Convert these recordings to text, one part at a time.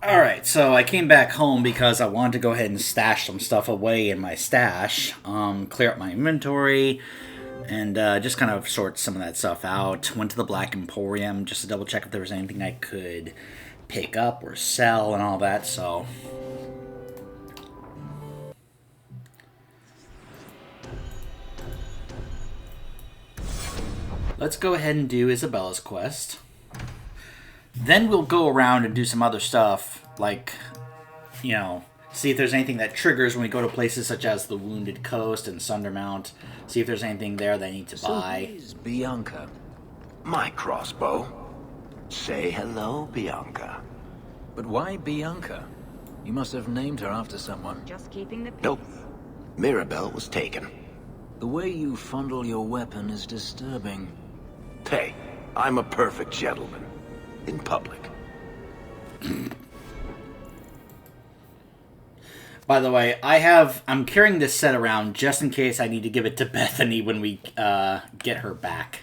Alright, so I came back home because I wanted to go ahead and stash some stuff away in my stash, clear up my inventory, and just kind of sort some of that stuff out. Went to the Black Emporium just to double check if there was anything I could pick up or sell and all that, so... Let's go ahead and do Isabella's quest. Then we'll go around and do some other stuff, like, you know, see if there's anything that triggers when we go to places such as the Wounded Coast and Sundermount. See if there's anything there that I need to buy. So is Bianca. My crossbow. Say hello, Bianca. But why Bianca? You must have named her after someone. Just keeping the peace. Nope. Mirabelle was taken. The way you fondle your weapon is disturbing. Hey, I'm a perfect gentleman. In public. By the way, I'm carrying this set around just in case I need to give it to Bethany when we get her back.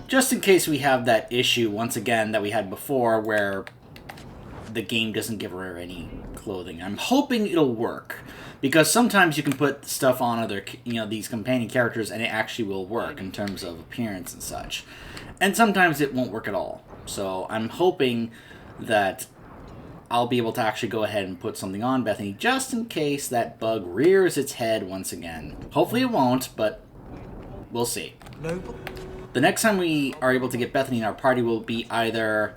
Just in case we have that issue once again that we had before where the game doesn't give her any clothing. I'm hoping it'll work. Because sometimes you can put stuff on other, these companion characters and it actually will work in terms of appearance and such. And sometimes it won't work at all. So I'm hoping that I'll be able to actually go ahead and put something on Bethany just in case that bug rears its head once again. Hopefully it won't, but we'll see. The next time we are able to get Bethany in our party will be either...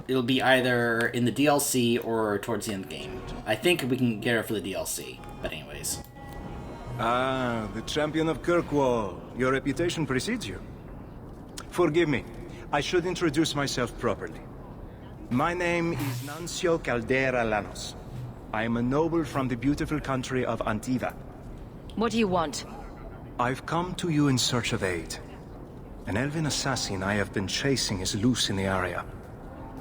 it'll be either in the DLC or towards the end of the game. I think we can get her for the DLC. But anyways. Ah, the champion of Kirkwall. Your reputation precedes you. Forgive me. I should introduce myself properly. My name is Nancio Caldera Lanos. I am a noble from the beautiful country of Antiva. What do you want? I've come to you in search of aid. An elven assassin I have been chasing is loose in the area.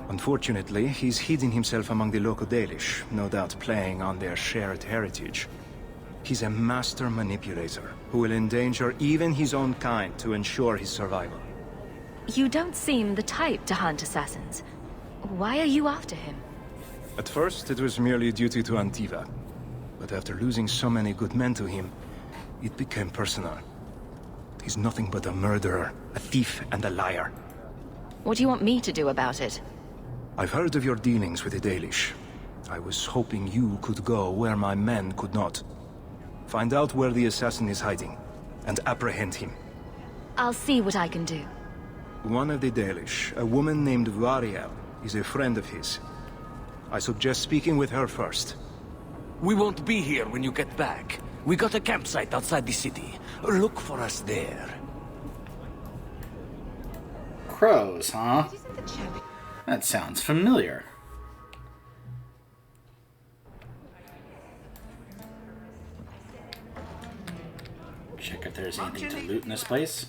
Unfortunately, he's hidden himself among the local Dalish, no doubt playing on their shared heritage. He's a master manipulator who will endanger even his own kind to ensure his survival. You don't seem the type to hunt assassins. Why are you after him? At first, it was merely duty to Antiva. But after losing so many good men to him, it became personal. He's nothing but a murderer, a thief, and a liar. What do you want me to do about it? I've heard of your dealings with the Dalish. I was hoping you could go where my men could not. Find out where the assassin is hiding, and apprehend him. I'll see what I can do. One of the Dalish, a woman named Variel, is a friend of his. I suggest speaking with her first. We won't be here when you get back. We got a campsite outside the city. Look for us there. Crows, huh? That sounds familiar. Check if there's anything to loot in this place.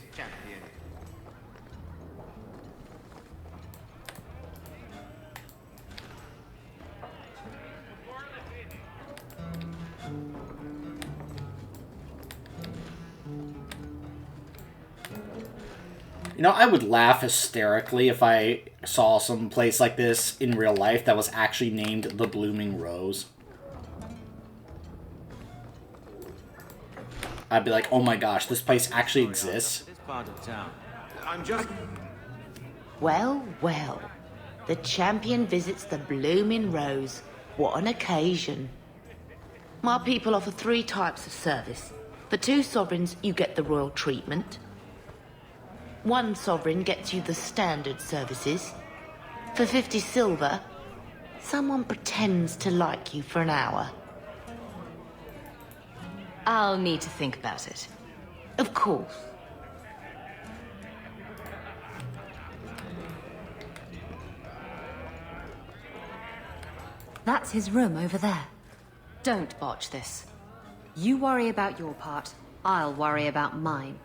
You know, I would laugh hysterically if I saw some place like this in real life that was actually named the Blooming Rose. I'd be like, oh my gosh, this place actually exists. Well, well. The champion visits the Blooming Rose. What an occasion. My people offer 3 types of service. For 2 sovereigns, you get the royal treatment. 1 sovereign gets you the standard services. For 50 silver, someone pretends to like you for an hour. I'll need to think about it. Of course. That's his room over there. Don't botch this. You worry about your part, I'll worry about mine.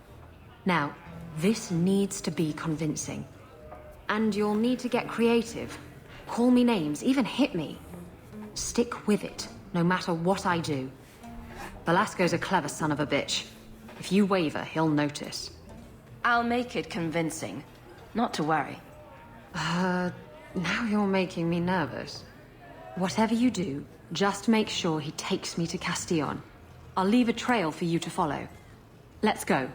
Now, this needs to be convincing. And you'll need to get creative. Call me names, even hit me. Stick with it, no matter what I do. Velasco's a clever son of a bitch. If you waver, he'll notice. I'll make it convincing. Not to worry. Now you're making me nervous. Whatever you do, just make sure he takes me to Castillon. I'll leave a trail for you to follow. Let's go.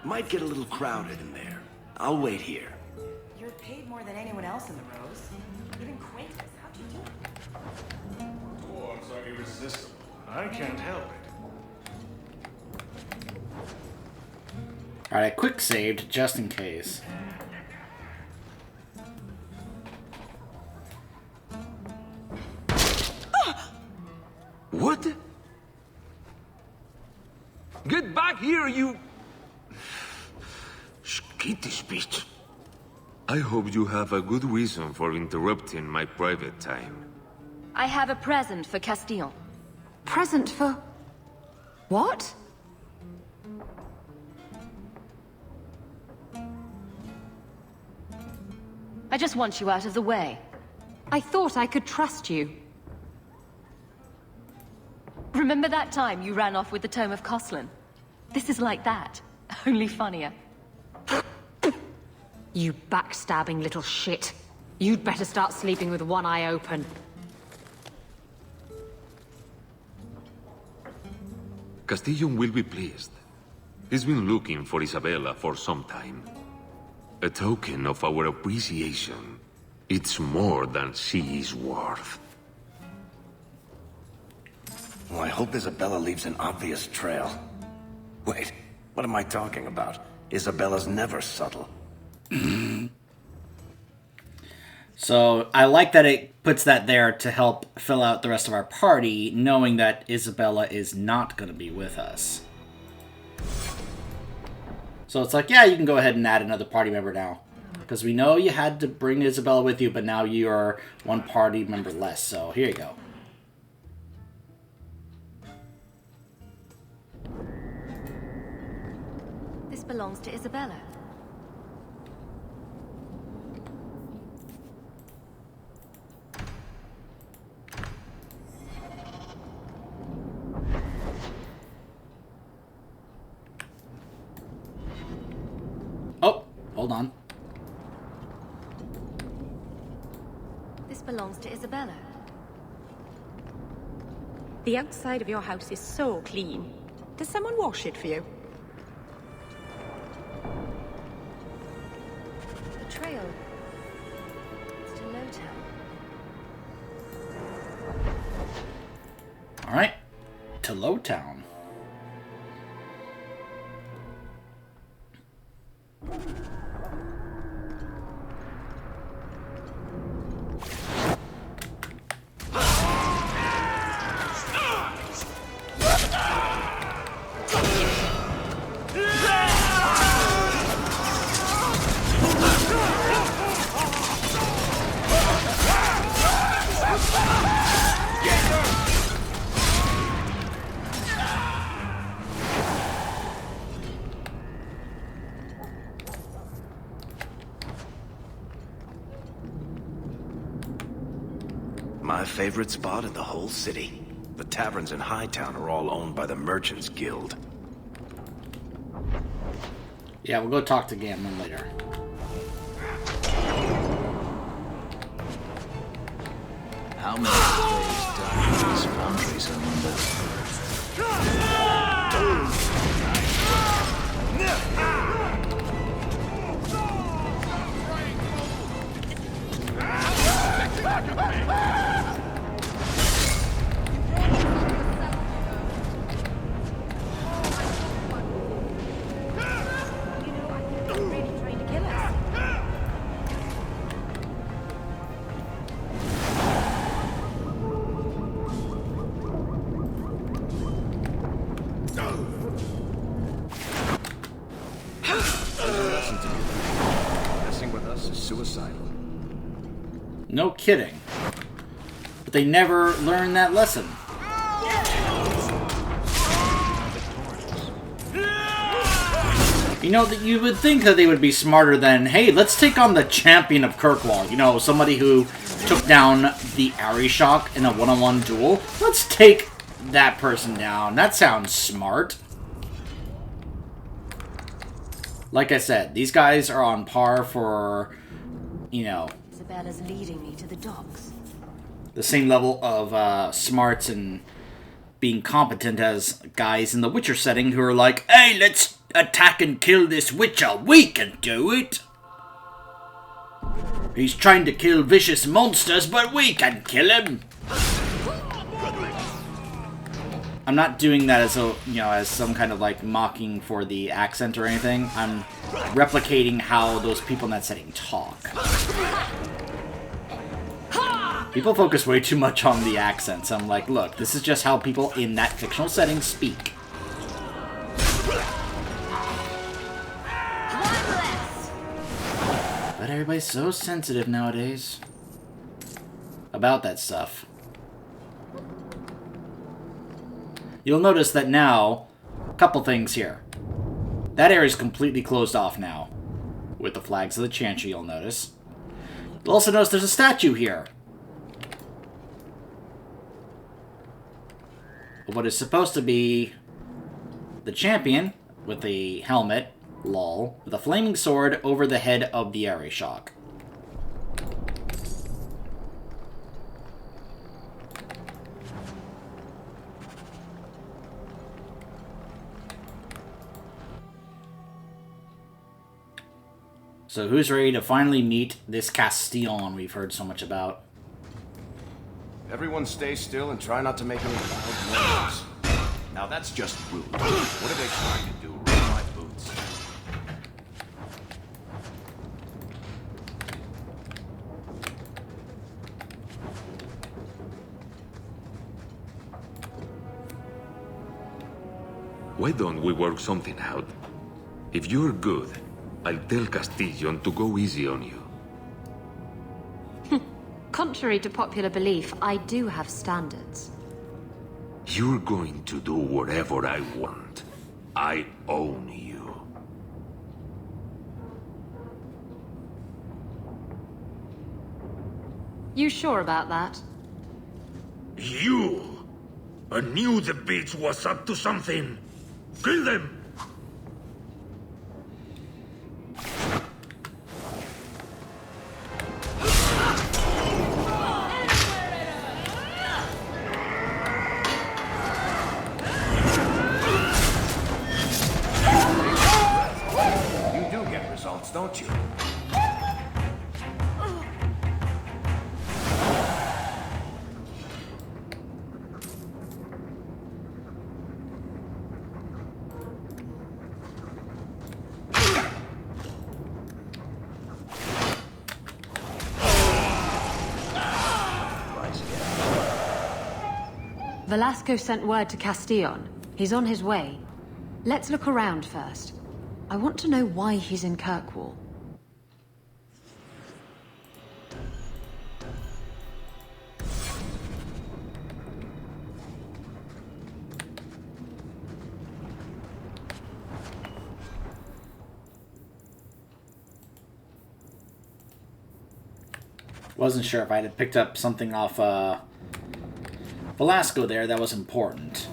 Might get a little crowded in there. I'll wait here. You're paid more than anyone else in the Rose. Even Quintus, how'd you do it? Dwarves are irresistible. I can't help it. Alright, I quick saved just in case. What? Get back here, you... Skittish bitch. I hope you have a good reason for interrupting my private time. I have a present for Castillon. Present for... what? I just want you out of the way. I thought I could trust you. Remember that time you ran off with the Tome of Castillon? This is like that, only funnier. You backstabbing little shit. You'd better start sleeping with one eye open. Castillon will be pleased. He's been looking for Isabella for some time. A token of our appreciation. It's more than she is worth. Well, I hope Isabella leaves an obvious trail. Wait, what am I talking about? Isabella's never subtle. So, I like that it puts that there to help fill out the rest of our party, knowing that Isabella is not going to be with us. So it's like, yeah, you can go ahead and add another party member now. Because we know you had to bring Isabella with you, but now you are one party member less. So, here you go. This belongs to Isabella. Oh, hold on. This belongs to Isabella. The outside of your house is so clean. Does someone wash it for you? The trail. It's to Lowtown. Alright, to Lowtown. My favorite spot in the whole city. The taverns in Hightown are all owned by the Merchants Guild. Yeah, we'll go talk to Gamlin later. How many slaves died in these foundries, I wonder? Messing with us is suicidal. No kidding. But they never learned that lesson. You know, that you would think that they would be smarter than, hey, let's take on the champion of Kirkwall. You know, somebody who took down the Arishok in a one-on-one duel. Let's take that person down. That sounds smart. Like I said, these guys are on par for, you know, Isabella's leading me to the docks. The same level of smarts and being competent as guys in the Witcher setting who are like, hey, let's attack and kill this Witcher. We can do it. He's trying to kill vicious monsters, but we can kill him. I'm not doing that as a, as some kind of like mocking for the accent or anything. I'm replicating how those people in that setting talk. People focus way too much on the accents. I'm like, look, this is just how people in that fictional setting speak. But everybody's so sensitive nowadays about that stuff. You'll notice that now, a couple things here. That area is completely closed off now. With the flags of the Chantry, you'll notice. You'll also notice there's a statue here. Of what is supposed to be the champion with the helmet, lol, with a flaming sword over the head of the Arishok. So who's ready to finally meet this Castillon we've heard so much about? Everyone stay still and try not to make any loud noise. Now that's just rude. What are they trying to do? Ruin my boots. Why don't we work something out? If you're good, I'll tell Castillon to go easy on you. Contrary to popular belief, I do have standards. You're going to do whatever I want. I own you. You sure about that? You! I knew the bitch was up to something. Kill them! Don't you? Velasco sent word to Castillon. He's on his way. Let's look around first. I want to know why he's in Kirkwall. Wasn't sure if I had picked up something off Velasco there that was important.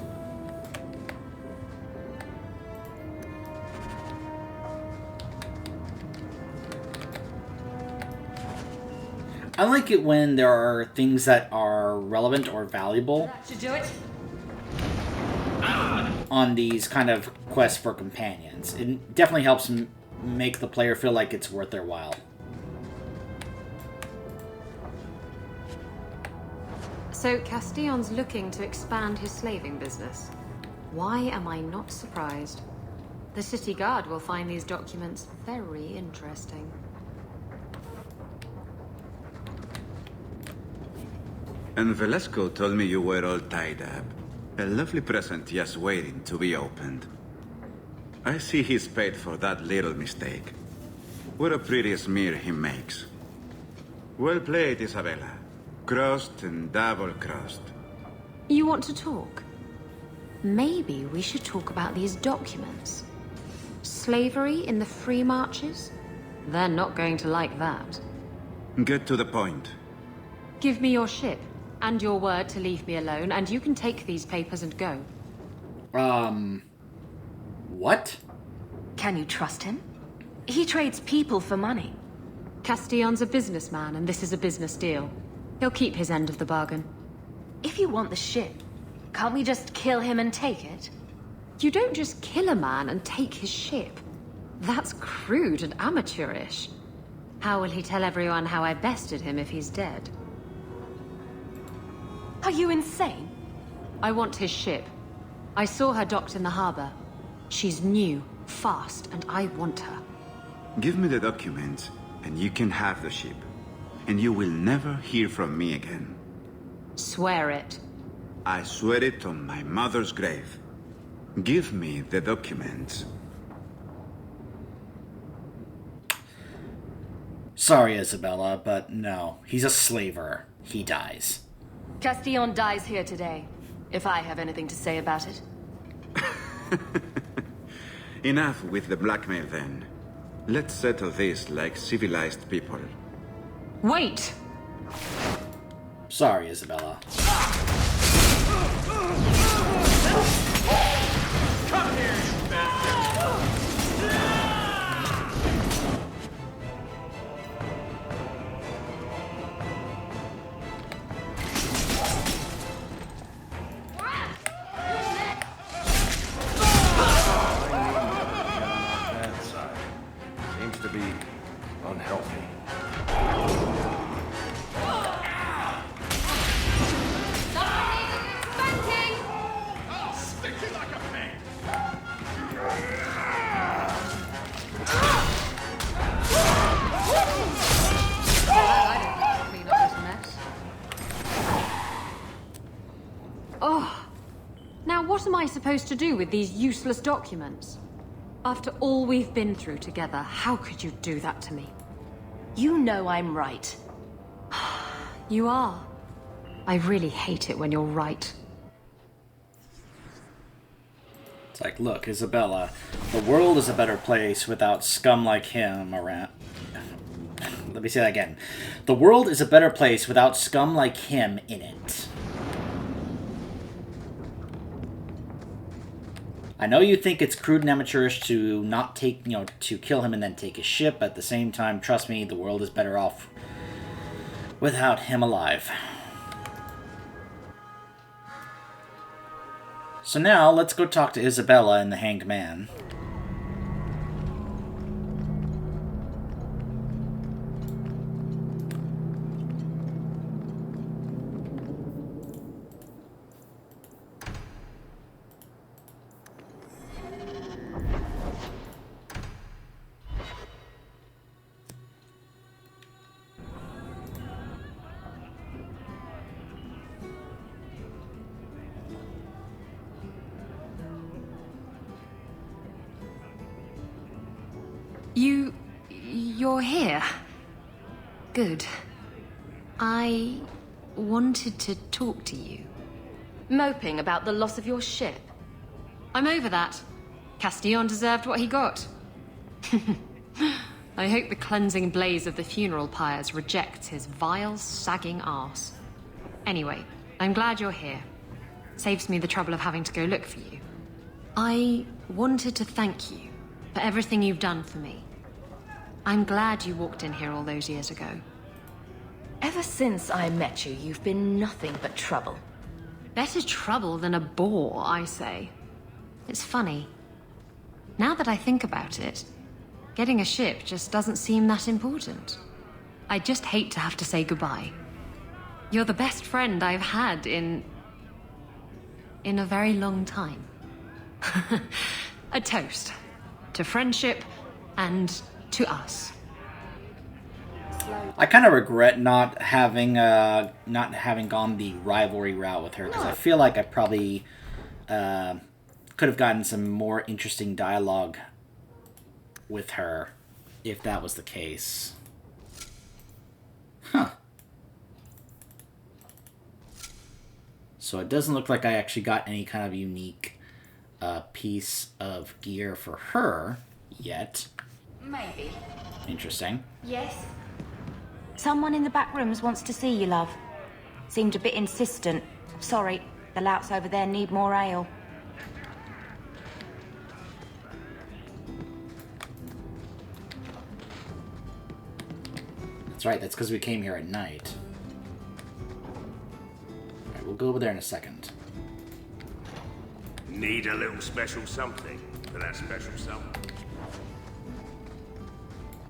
I like it when there are things that are relevant or valuable That should do it. on these kind of quests for companions. It definitely helps make the player feel like it's worth their while. So Castillon's looking to expand his slaving business. Why am I not surprised? The city guard will find these documents very interesting. And Velasco told me you were all tied up. A lovely present just waiting to be opened. I see he's paid for that little mistake. What a pretty smear he makes. Well played, Isabella. Crossed and double-crossed. You want to talk? Maybe we should talk about these documents. Slavery in the free marches? They're not going to like that. Get to the point. Give me your ship, and your word to leave me alone, and you can take these papers and go. What? Can you trust him? He trades people for money. Castillon's a businessman, and this is a business deal. He'll keep his end of the bargain. If you want the ship, can't we just kill him and take it? You don't just kill a man and take his ship. That's crude and amateurish. How will he tell everyone how I bested him if he's dead? Are you insane? I want his ship. I saw her docked in the harbor. She's new, fast, and I want her. Give me the documents, and you can have the ship. And you will never hear from me again. Swear it. I swear it on my mother's grave. Give me the documents. Sorry, Isabella, but no. He's a slaver. He dies. Castillon dies here today, if I have anything to say about it. Enough with the blackmail then. Let's settle this like civilized people. Wait! Sorry, Isabella. Come here, you bastard! That side seems to be unhealthy. Oh, now what am I supposed to do with these useless documents? After all we've been through together, how could you do that to me? You know I'm right. You are. I really hate it when you're right. It's like, look, Isabella, the world is a better place without scum like him around. Let me say that again. The world is a better place without scum like him in it. I know you think it's crude and amateurish to not take, to kill him and then take his ship. At the same time, trust me, the world is better off without him alive. So now, let's go talk to Isabella and the Hanged Man. You're here. Good. I wanted to talk to you. Moping about the loss of your ship. I'm over that. Castillon deserved what he got. I hope the cleansing blaze of the funeral pyres rejects his vile, sagging arse. Anyway, I'm glad you're here. Saves me the trouble of having to go look for you. I wanted to thank you for everything you've done for me. I'm glad you walked in here all those years ago. Ever since I met you, you've been nothing but trouble. Better trouble than a bore, I say. It's funny. Now that I think about it, getting a ship just doesn't seem that important. I just hate to have to say goodbye. You're the best friend I've had in a very long time. A toast to friendship and to us. I kind of regret not having gone the rivalry route with her, because I feel like I probably could have gotten some more interesting dialogue with her if that was the case. Huh. So it doesn't look like I actually got any kind of unique piece of gear for her yet. Maybe. Interesting. Yes? Someone in the back rooms wants to see you, love. Seemed a bit insistent. Sorry, the louts over there need more ale. right, that's because we came here at night. Alright, we'll go over there in a second. Need a little special something for that special someone.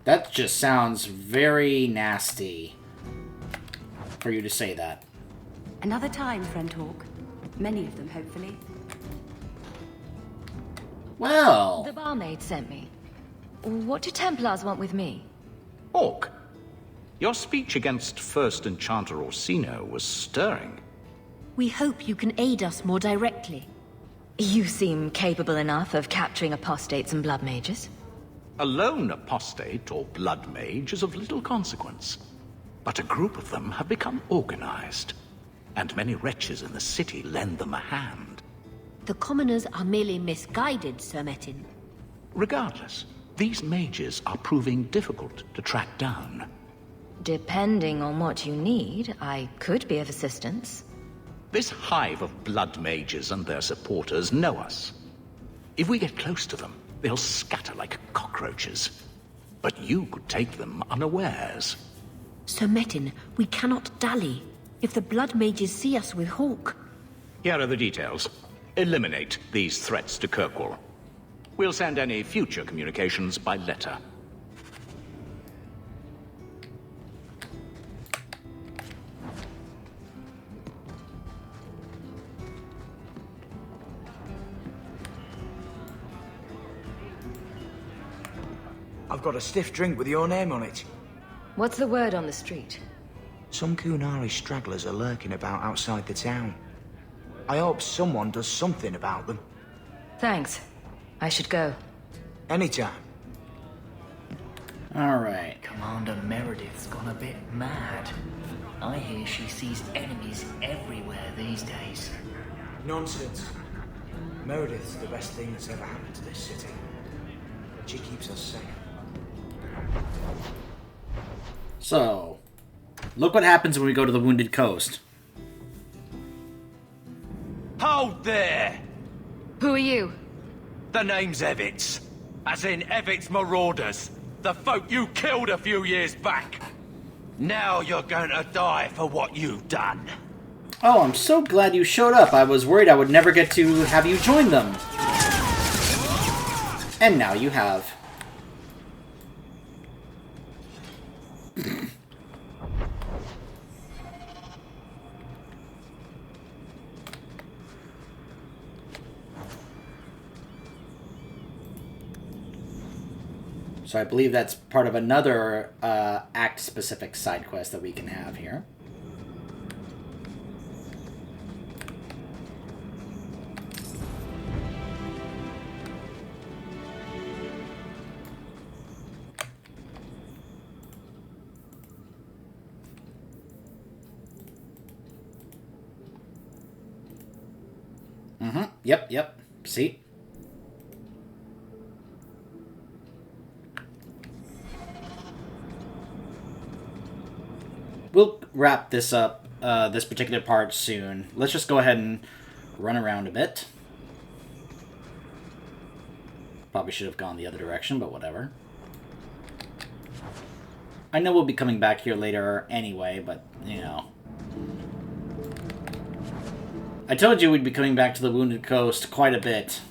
That just sounds very nasty for you to say that. Another time, friend Hawk. Many of them, hopefully. Well... The barmaid sent me. What do Templars want with me? Hawk, your speech against First Enchanter Orsino was stirring. We hope you can aid us more directly. You seem capable enough of capturing apostates and blood mages. A lone apostate or blood mage is of little consequence. But a group of them have become organized. And many wretches in the city lend them a hand. The commoners are merely misguided, Sir Metin. Regardless, these mages are proving difficult to track down. Depending on what you need, I could be of assistance. This hive of blood mages and their supporters know us. If we get close to them, they'll scatter like cockroaches. But you could take them unawares. Sir Metin, we cannot dally. If the blood mages see us with Hawk... Here are the details. Eliminate these threats to Kirkwall. We'll send any future communications by letter. I've got a stiff drink with your name on it. What's the word on the street? Some Kunari stragglers are lurking about outside the town. I hope someone does something about them. Thanks. I should go. Anytime. Alright. Commander Meredith's gone a bit mad. I hear she sees enemies everywhere these days. Nonsense. Meredith's the best thing that's ever happened to this city. She keeps us safe. So, look what happens when we go to the Wounded Coast. Hold there! Who are you? The name's Evitz. As in Evitz Marauders. The folk you killed a few years back. Now you're going to die for what you've done. Oh, I'm so glad you showed up. I was worried I would never get to have you join them. And now you have. So I believe that's part of another act-specific side quest that we can have here. Mm-hmm. Yep. See? We'll wrap this up, this particular part soon. Let's just go ahead and run around a bit. Probably should have gone the other direction, but whatever. I know we'll be coming back here later anyway, but, you know. I told you we'd be coming back to the Wounded Coast quite a bit.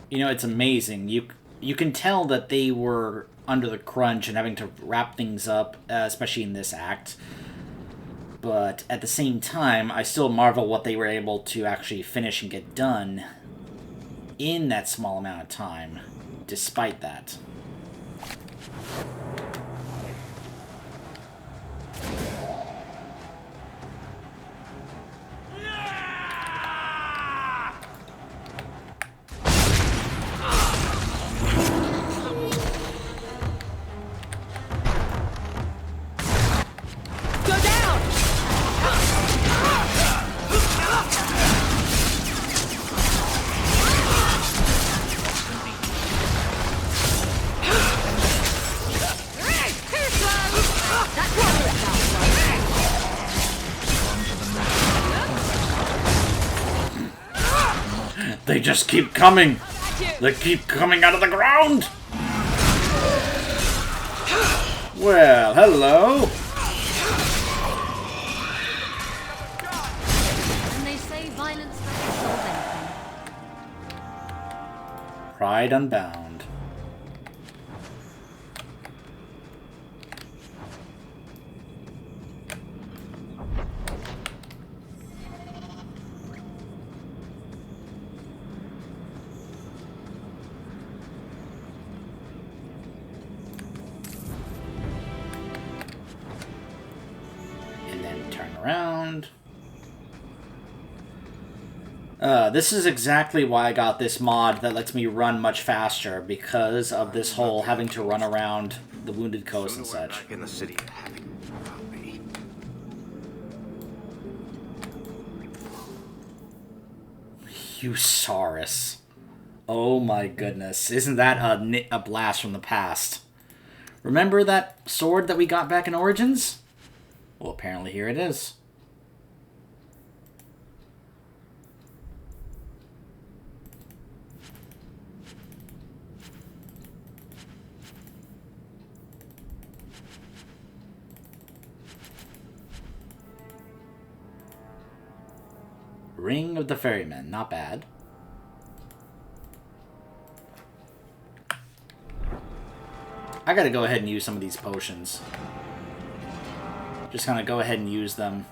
You know, it's amazing. You can tell that they were under the crunch and having to wrap things up, especially in this act. But at the same time, I still marvel what they were able to actually finish and get done in that small amount of time, despite that. They just keep coming. They keep coming out of the ground. Well, hello. And they say violence doesn't solve anything. Pride Unbound. Around. This is exactly why I got this mod that lets me run much faster, because of this whole having to run around the Wounded Coast and such. In the city. Husaurus. Oh my goodness. Isn't that a blast from the past? Remember that sword that we got back in Origins? Well, apparently here it is. Ring of the Ferryman, not bad. I gotta go ahead and use some of these potions. Just gonna go ahead and use them.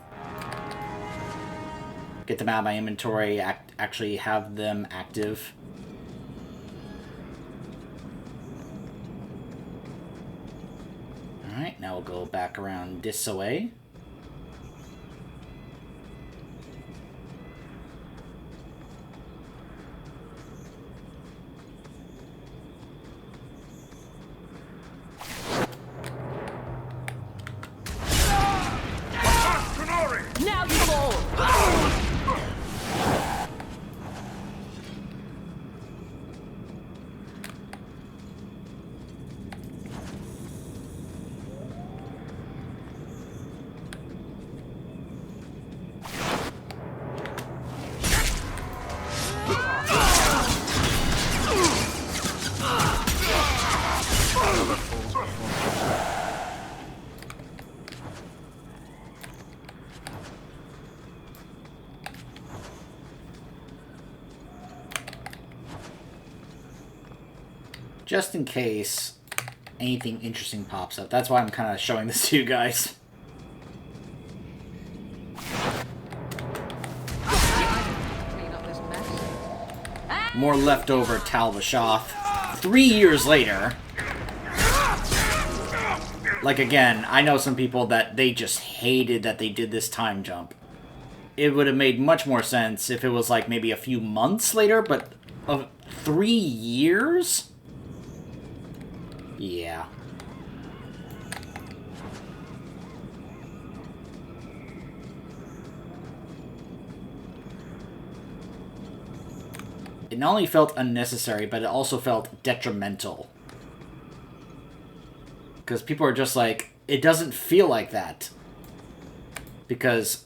Get them out of my inventory, actually have them active. Alright, now we'll go back around this way. Now you fall! Just in case anything interesting pops up. That's why I'm kind of showing this to you guys. More leftover Tal Vashoth. 3 years later. Like, again, I know some people that they just hated that they did this time jump. It would have made much more sense if it was like maybe a few months later, but 3 years? Yeah. It not only felt unnecessary, but it also felt detrimental. Because people are just like, it doesn't feel like that. Because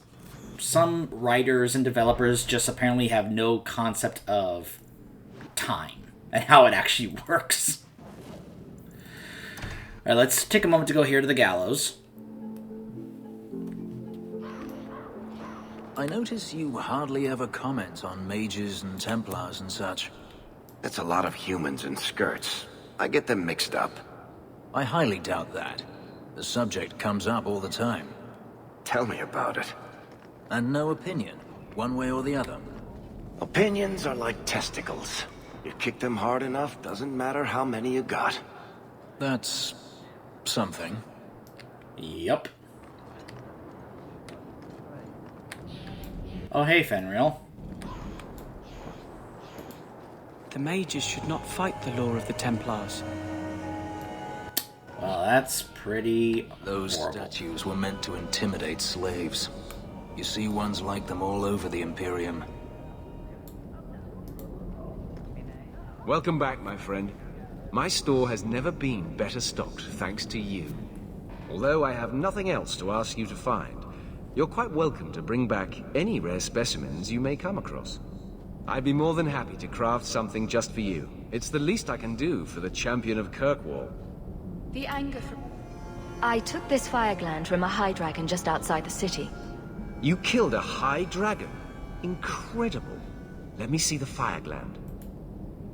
some writers and developers just apparently have no concept of time and how it actually works. Alright, let's take a moment to go here to the gallows. I notice you hardly ever comment on mages and Templars and such. That's a lot of humans in skirts. I get them mixed up. I highly doubt that. The subject comes up all the time. Tell me about it. And no opinion, one way or the other. Opinions are like testicles. You kick them hard enough, doesn't matter how many you got. That's something. Yup. Oh, hey, Fenrir. The mages should not fight the law of the Templars. Well, that's pretty Those horrible. statues were meant to intimidate slaves. You see ones like them all over the Imperium. Welcome back, my friend. My store has never been better stocked, thanks to you. Although I have nothing else to ask you to find, you're quite welcome to bring back any rare specimens you may come across. I'd be more than happy to craft something just for you. It's the least I can do for the champion of Kirkwall. The anger from... I took this fire gland from a high dragon just outside the city. You killed a high dragon? Incredible. Let me see the fire gland.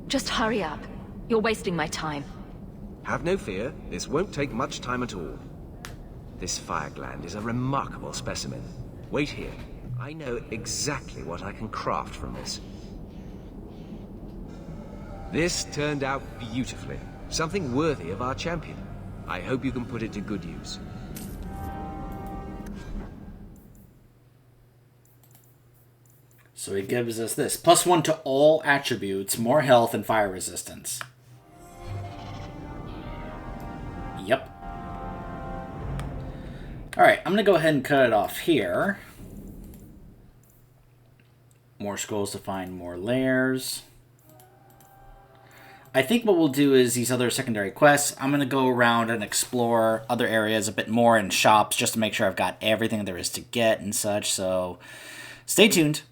Just hurry up. You're wasting my time. Have no fear, this won't take much time at all. This fire gland is a remarkable specimen. Wait here. I know exactly what I can craft from this. This turned out beautifully. Something worthy of our champion. I hope you can put it to good use. So he gives us this. +1 to all attributes, more health, and fire resistance. Yep. Alright, I'm going to go ahead and cut it off here. More scrolls to find more layers. I think what we'll do is these other secondary quests, I'm going to go around and explore other areas a bit more in shops just to make sure I've got everything there is to get and such. So stay tuned.